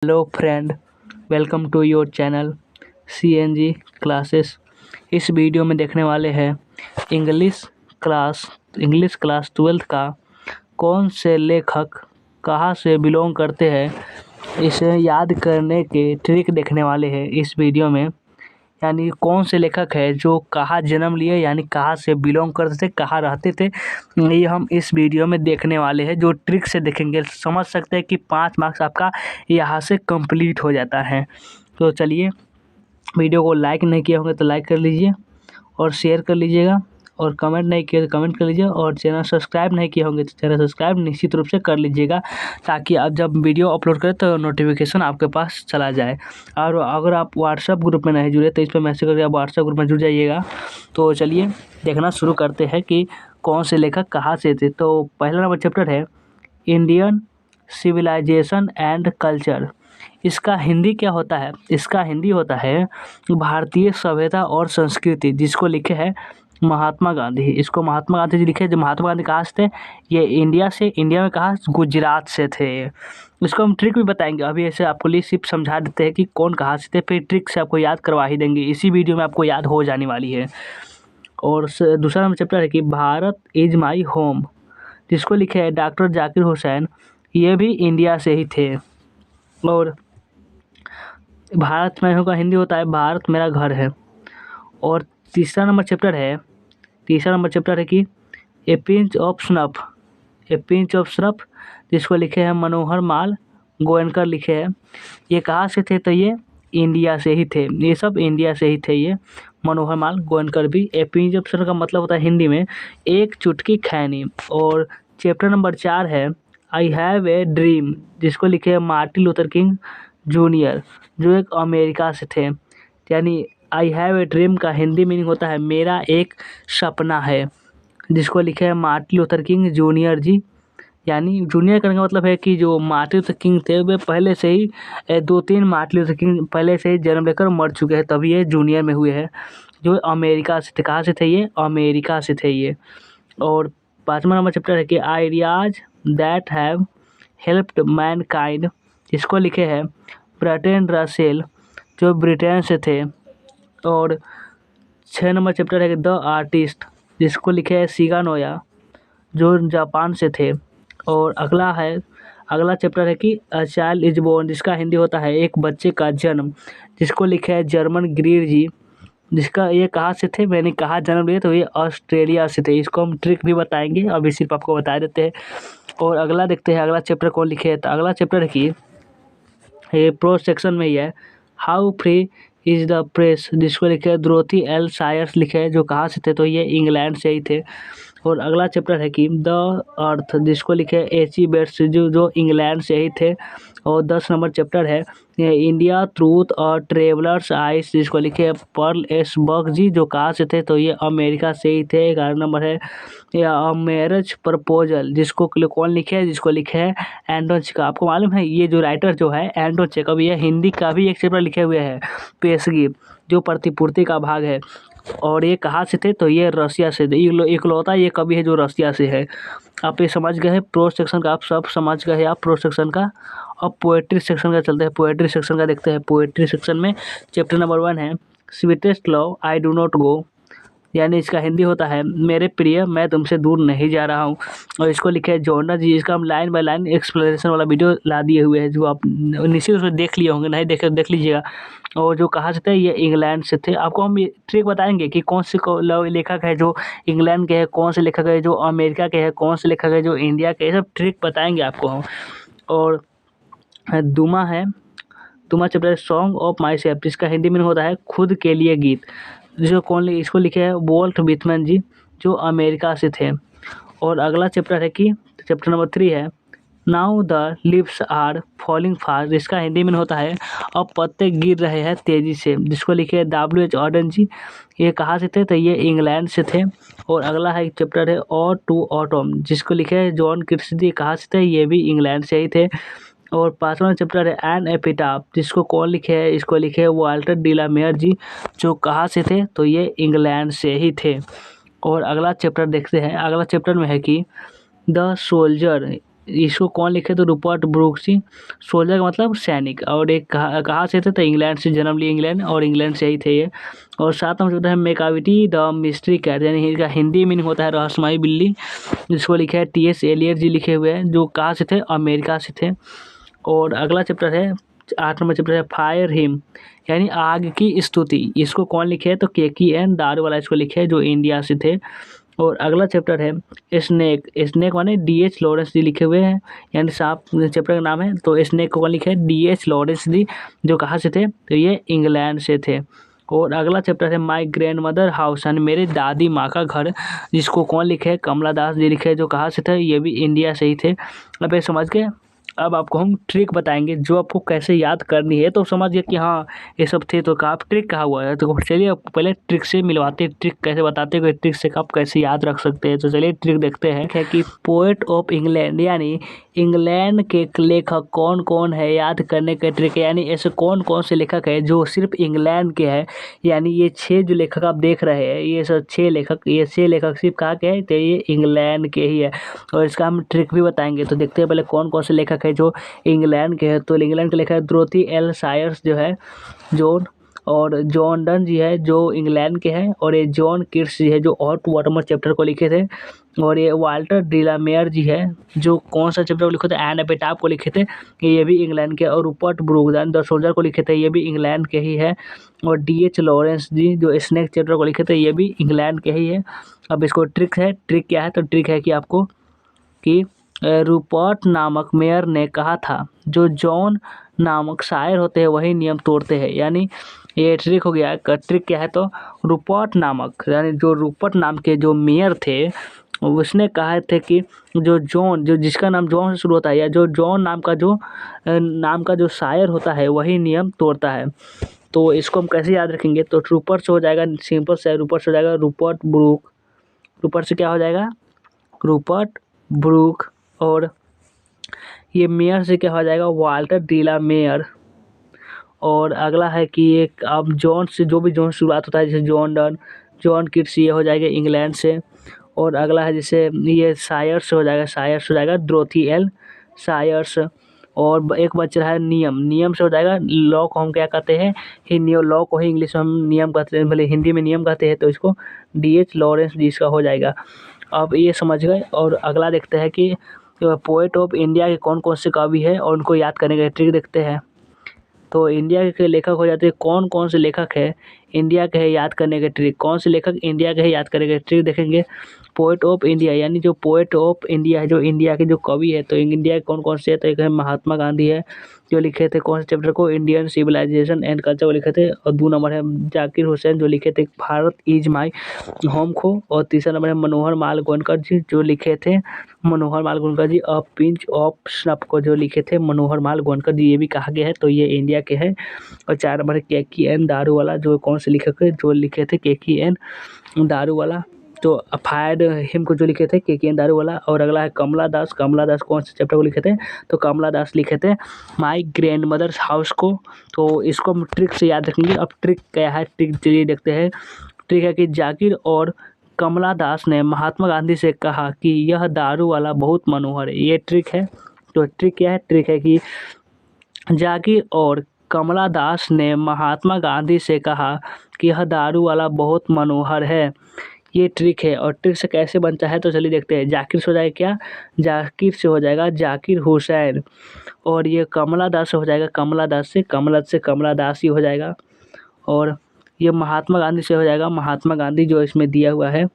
Hello friend, welcome to your channel CNG classes. इस video में देखने वाले हैं इंग्लिश क्लास 12th का कौन से लेखक कहाँ से बिलोंग करते हैं, इसे याद करने के ट्रिक देखने वाले हैं इस वीडियो में। यानी कौन से लेखक है जो कहाँ जन्म लिए, यानी कहाँ से बिलोंग करते थे, कहाँ रहते थे, ये हम इस वीडियो में देखने वाले हैं। जो ट्रिक से देखेंगे समझ सकते हैं कि 5 मार्क्स आपका यहाँ से कंप्लीट हो जाता है। तो चलिए, वीडियो को लाइक नहीं किए होंगे तो लाइक कर लीजिए और शेयर कर लीजिएगा, और कमेंट नहीं किए तो कमेंट कर लीजिए, और चैनल सब्सक्राइब नहीं किए होंगे तो चैनल सब्सक्राइब निश्चित रूप से कर लीजिएगा, ताकि आप जब वीडियो अपलोड करें तो नोटिफिकेशन आपके पास चला जाए। और अगर आप व्हाट्सएप ग्रुप में नहीं जुड़े तो इस पर मैसेज करके आप व्हाट्सएप ग्रुप में जुड़ जाइएगा। तो चलिए देखना शुरू करते हैं कि कौन से लेखक कहाँ से थे। तो पहला नंबर चैप्टर है इंडियन सिविलाइजेशन एंड कल्चर। इसका हिंदी क्या होता है? इसका हिंदी होता है भारतीय सभ्यता और संस्कृति, जिसको लिखे हैं महात्मा गांधी। इसको महात्मा गांधी जी लिखे। जो महात्मा गांधी कहाँ से थे? ये इंडिया में कहाँ? गुजरात से थे। इसको हम ट्रिक भी बताएंगे। अभी ऐसे आपको लिए सिर्फ समझा देते हैं कि कौन कहाँ से थे, फिर ट्रिक से आपको याद करवा ही देंगे। इसी वीडियो में आपको याद हो जाने वाली है। और दूसरा नंबर चैप्टर है कि भारत इज माई होम, जिसको लिखे है डॉक्टर जाकिर हुसैन। ये भी इंडिया से ही थे। और भारत मैं हूँ का हिंदी होता है भारत मेरा घर है। और तीसरा नंबर चैप्टर है कि ए पिंच ऑफ स्नफ, जिसको लिखे हैं मनोहर माल गोयनकर लिखे हैं। ये कहाँ से थे? तो ये इंडिया से ही थे। ये सब इंडिया से ही थे। ये मनोहर माल गोयनकर भी। ए पिंच ऑफ स्नफ का मतलब होता है हिंदी में एक चुटकी खैनी। और चैप्टर नंबर 4 है आई हैव ए ड्रीम, जिसको लिखे हैं मार्टिन लूथर किंग जूनियर, जो एक अमेरिका से थे। यानी आई हैव ए ड्रीम का हिंदी मीनिंग होता है मेरा एक सपना है, जिसको लिखे हैं मार्टिन लूथर किंग जूनियर जी। यानी जूनियर करने का मतलब है कि जो मार्टिन लूथर किंग थे वे पहले से ही 2-3 मार्टिन लूथर किंग पहले से ही जन्म लेकर मर चुके हैं, तभी ये जूनियर में हुए हैं, जो अमेरिका से थे। कहाँ से थे ये? अमेरिका से थे ये। और 5वां नंबर चैप्टर है कि ideas that have helped Mankind, जिसको लिखे हैं बर्ट्रैंड रसेल, जो ब्रिटेन से थे। और 6 नंबर चैप्टर है कि द आर्टिस्ट, जिसको लिखे हैं शिगा नोया, जो जापान से थे। और अगला चैप्टर है कि अ चाइल्ड इज बोर्न, जिसका हिंदी होता है एक बच्चे का जन्म, जिसको लिखे हैं जर्मन ग्रीर जी। जिसका ये कहाँ से थे? मैंने कहाँ जन्म लिए? तो ये ऑस्ट्रेलिया से थे। इसको हम ट्रिक भी बताएंगे, अभी सिर्फ आपको बता देते हैं। और अगला देखते हैं अगला चैप्टर कौन लिखे है। तो अगला चैप्टर है कि ये प्रो सेक्शन में ही है how free is the press, जिसको लिखे हैं ड्रोथी एल सायर्स लिखे हैं, जो कहाँ से थे? तो ये इंग्लैंड से ही थे। और अगला चैप्टर है कि द अर्थ, जिसको लिखे हैं एची बेट्स, जो इंग्लैंड से ही थे। और 10 नंबर चैप्टर है इंडिया ट्रूथ और ट्रेवलर्स आइस, जिसको लिखे हैं पर्ल एस बर्ग जी, जो कहाँ से थे? तो ये अमेरिका से ही थे। 11 नंबर है मैरिज प्रपोजल, जिसको कौन लिखे है? जिसको लिखे हैं एंटोन चेखव। आपको मालूम है ये जो राइटर जो है एंटोन चेखव, ये हिंदी का भी एक चैप्टर लिखे हुए हैं पेशगी, जो प्रतिपूर्ति का भाग है। और ये कहाँ से थे? तो ये रसिया से थे। इकलौता ये कवि है जो रसिया से है। आप ये समझ गए हैं प्रो सेक्शन का, आप सब समझ गए हैं आप प्रो सेक्शन का। अब पोएट्री सेक्शन का चलते हैं। पोएट्री सेक्शन का देखते हैं। पोएट्री सेक्शन में चैप्टर नंबर 1 है sweetest love I do not go, यानी इसका हिंदी होता है मेरे प्रिय मैं तुमसे दूर नहीं जा रहा हूँ। और इसको लिखे है जॉर्ना जी। इसका हम लाइन बाय लाइन एक्सप्लेनेशन वाला वीडियो ला दिए हुए हैं, जो आप निश्चित रूप से देख लिए होंगे, नहीं देखे देख लीजिएगा। और जो कहाँ से थे? ये इंग्लैंड से थे। आपको हम ये ट्रिक बताएंगे कि कौन से लेखक है जो इंग्लैंड के हैं, कौन से लेखक है जो अमेरिका के हैं, कौन से लेखक है जो इंडिया के, सब ट्रिक बताएंगे आपको हम। और दुमा chapter song of myself, जिसका हिंदी में होता है खुद के लिए गीत, इसको लिखे हैं वोल्ट विथमैन जी, जो अमेरिका से थे। और अगला चैप्टर है कि चैप्टर नंबर 3 है now the leaves are falling fast, जिसका हिंदी में होता है अब पत्ते गिर रहे हैं तेजी से, जिसको लिखे हैं W.H. ऑर्डन जी। ये कहाँ से थे? तो ये इंग्लैंड से थे। और अगला है चैप्टर है और टू ऑटम, जिसको लिखे हैं जॉन किट्स, कहाँ से थे? ये भी इंग्लैंड से ही थे। और 5वां चैप्टर है एन एपिटाफ, जिसको कौन लिखे है? इसको लिखे है वाल्टर डिलामेयर जी, जो कहाँ से थे? तो ये इंग्लैंड से ही थे। और अगला चैप्टर देखते हैं। अगला चैप्टर में है कि द सोल्जर, इसको कौन लिखे तो रूपर्ट ब्रूक्स जी। सोल्जर का मतलब सैनिक, और एक कहाँ से थे तो इंग्लैंड से जन्म लिए, इंग्लैंड, और इंग्लैंड से ही थे ये। और साथ में है मेकाविटी द मिस्ट्री कैट, यानी इसका हिंदी मीनिंग होता है रहस्यमयी बिल्ली, जिसको लिखा है टी.एस. एलियट जी लिखे हुए हैं, जो कहाँ से थे, अमेरिका से थे। और अगला चैप्टर है 8 नंबर चैप्टर है फायर हिम, यानी आग की स्तुति, इसको कौन लिखे है तो के.की.एन. दारूवाला इसको लिखे है, जो इंडिया से थे। और अगला चैप्टर है स्नेक, स्नेक माने डी.एच. लॉरेंस जी लिखे हुए हैं, यानी सांप चैप्टर का नाम है। तो स्नेक को कौन लिखे है, डी.एच. लॉरेंस जी, जो कहाँ से थे तो ये इंग्लैंड से थे। और अगला चैप्टर है माई ग्रैंड मदर हाउस, यानी मेरे दादी माँ का घर, जिसको कौन लिखे है, कमला दास जी लिखे है, जो कहाँ से थे, ये भी इंडिया से ही थे। अब ये समझ गए। अब आपको हम ट्रिक बताएंगे जो आपको कैसे याद करनी है, तो समझिए कि हाँ ये सब थे, तो आप ट्रिक कहा हुआ है, तो चलिए आपको पहले ट्रिक से मिलवाते हैं, ट्रिक कैसे बताते हैं, ट्रिक से आप कैसे याद रख सकते हैं। तो चलिए ट्रिक देखते हैं। है कि पोएट ऑफ इंग्लैंड, यानी इंग्लैंड के लेखक कौन कौन है, याद करने का ट्रिक है। यानी ऐसे कौन कौन से लेखक है जो सिर्फ इंग्लैंड के हैं, यानी ये 6 जो लेखक आप देख रहे हैं, ये सब 6 लेखक, ये 6 लेखक सिर्फ कहाँ के हैं तो ये इंग्लैंड के ही है। और इसका हम ट्रिक भी बताएंगे। तो देखते हैं पहले कौन कौन से लेखक है जो इंग्लैंड के हैं। तो इंग्लैंड के लेखक है डोरोथी एल सायर्स जो है, जॉन, और जॉन डन जी है जो इंग्लैंड के हैं, और ये जॉन किट्स जी है जो हॉट वाटर चैप्टर को लिखे थे, और ये वाल्टर डिलामेयर जी है जो कौन सा चैप्टर को लिखे थे, एंड एपिटाफ को लिखे थे, ये भी इंग्लैंड के। और रूपर्ट ब्रूक्स द सोल्जर को लिखे थे, ये भी इंग्लैंड के ही है। और डी.एच. लॉरेंस जी जो स्नेक चैप्टर को लिखे थे, ये भी इंग्लैंड के ही है। अब इसको ट्रिक है, ट्रिक क्या है तो ट्रिक है कि आपको कि रूपर्ट नामक मेयर ने कहा था जो जॉन नामक शायर होते हैं वही नियम तोड़ते हैं, यानी ये ट्रिक हो गया। ट्रिक क्या है तो रूपर्ट नामक, यानी जो रूपर्ट नाम के जो मेयर थे, उसने कहा थे कि जो जॉन, जो जिसका नाम जॉन से शुरू होता है, या जो जॉन नाम का जो शायर होता है वही नियम तोड़ता है। तो इसको हम कैसे याद रखेंगे तो रूपर्ट से हो जाएगा, सिंपल से रूपर्ट से हो जाएगा रूपर्ट ब्रूक, रूपर्ट से क्या हो जाएगा रूपर्ट ब्रूक। और ये मेयर से क्या हो जाएगा वाल्टर डिला मेयर। और अगला है कि एक अब जॉन से, जो भी जॉन शुरुआत होता है, जैसे जॉन डन, जॉन किट्स, ये हो जाएगा इंग्लैंड से। और अगला है जैसे ये सायर्स हो जाएगा, सायर्स हो जाएगा डोरोथी एल सायर्स। और एक बच्चा है नियम, नियम से हो जाएगा लॉ को हम क्या कहते हैं, ही लॉ को ही इंग्लिश में हम नियम कहते हैं, भले हिंदी में नियम कहते हैं, तो इसको डी.एच. लॉरेंस जी इसका हो जाएगा। अब ये समझ गए। और अगला देखते हैं कि पोएट ऑफ इंडिया के कौन कौन से कवि है और उनको याद करने का ट्रिक देखते हैं। तो इंडिया के लेखक हो जाते हैं, कौन कौन से लेखक है इंडिया के है, याद करने के ट्रिक, कौन से लेखक इंडिया के है याद करने के ट्रिक देखेंगे। पोएट ऑफ इंडिया, यानी जो पोएट ऑफ इंडिया है, जो इंडिया के जो कवि है, तो इंडिया के कौन कौन से है तो एक है महात्मा गांधी है, जो लिखे थे कौन से चैप्टर को, इंडियन सिविलाइजेशन एंड कल्चर को लिखे थे। और 2 नंबर है जाकिर हुसैन जो लिखे थे भारत इज माई होम को। और तीसरा नंबर है मनोहर माल गोयनकर जी जो लिखे थे, मनोहर माल गोयनकर जी अ पिंच ऑफ स्नफ को जो लिखे थे मनोहर माल गोयनकर जी, ये भी कहा गया है, तो ये इंडिया के हैं। और 4 नंबर है के.की.एन. दारूवाला जो कौन से लेखक है, जो लिखे थे के.की.एन. दारूवाला, तो फायर हिम को जो लिखे थे के.की.एन. दारूवाला। और अगला है कमला दास, कमला दास कौन से चैप्टर को लिखे थे तो कमला दास लिखे थे माई ग्रैंड मदर्स हाउस को। तो इसको हम ट्रिक से याद रखेंगे। अब ट्रिक क्या है, ट्रिक चलिए देखते हैं। ट्रिक है कि जाकिर और कमला दास ने महात्मा गांधी से कहा कि यह दारू वाला बहुत मनोहर है, ये ट्रिक है। तो ट्रिक क्या है, ट्रिक है कि जाकिर और कमला दास ने महात्मा गांधी से कहा कि यह दारू वाला बहुत मनोहर है, ये ट्रिक है। और ट्रिक से कैसे बनता है तो चलिए देखते हैं। जाकिर से हो जाएगा क्या, जाकिर से हो जाएगा जाकिर हुसैन। और ये कमला दास से हो जाएगा कमला दास से कमला दास ही हो जाएगा। और ये महात्मा गांधी से हो जाएगा महात्मा गांधी जो इसमें दिया हुआ है।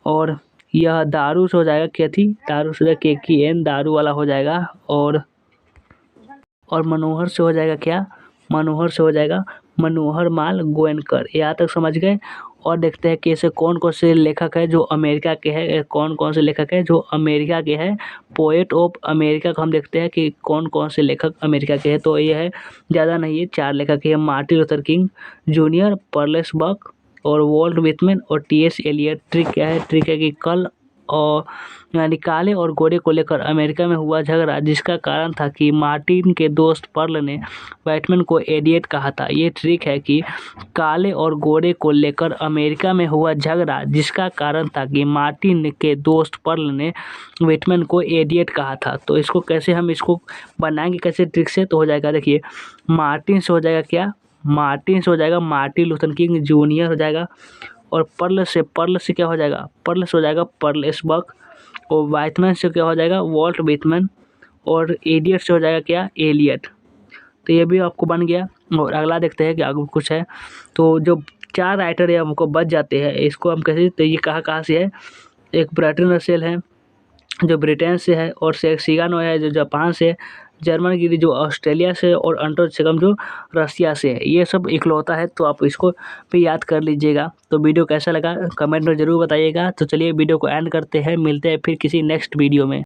और यह दारू से हो जाएगा क्या थी, दारू से के.की.एन. दारू वाला हो जाएगा। और मनोहर से हो जाएगा क्या, मनोहर से हो जाएगा मनोहर माल गोयनकर। यहाँ तक समझ गए। और देखते हैं कि ऐसे कौन कौन से लेखक है जो अमेरिका के हैं, कौन कौन से लेखक है जो अमेरिका के हैं। पोएट ऑफ अमेरिका को हम देखते हैं कि कौन कौन से लेखक अमेरिका के हैं। तो ये है, ज़्यादा नहीं है, 4 लेखक है, मार्टिन लूथर किंग जूनियर, पर्लेस बक और वॉल्ट विथमैन और टी.एस. एलियट। ट्रिक क्या है, ट्रिक है कि कल और यानी काले और गोरे को लेकर अमेरिका में हुआ झगड़ा, जिसका कारण था कि मार्टिन के दोस्त पर्ल ने बैटमैन को इडियट कहा था। ये ट्रिक है कि काले और गोरे को लेकर अमेरिका में हुआ झगड़ा, जिसका कारण था कि मार्टिन के दोस्त पर्ल ने बैटमैन को इडियट कहा था। तो इसको कैसे हम इसको बनाएंगे, कैसे ट्रिक से, तो हो जाएगा, देखिए मार्टिन से हो जाएगा क्या, मार्टिन से हो जाएगा मार्टिन लूथर किंग जूनियर हो जाएगा, और पर्ल से क्या हो जाएगा, पर्ल से हो जाएगा पर्ल एसबर्ग, और बैटमैन से क्या हो जाएगा वॉल्ट बैटमैन, और इडियट से हो जाएगा क्या एलियट। तो ये भी आपको बन गया। और अगला देखते हैं कि आगे कुछ है। तो जो 4 राइटर है हमको बच जाते हैं, इसको हम कैसे, तो ये कहाँ से है, एक ब्रायटन रसेल है जो ब्रिटेन से है, और सिगानो है जो जापान से है, जर्मन गिरी जो ऑस्ट्रेलिया से, और अंटर सेकम जो रसिया से है। ये सब इकलौता है, तो आप इसको भी याद कर लीजिएगा। तो वीडियो कैसा लगा कमेंट में ज़रूर बताइएगा। तो चलिए वीडियो को एंड करते हैं, मिलते हैं फिर किसी नेक्स्ट वीडियो में।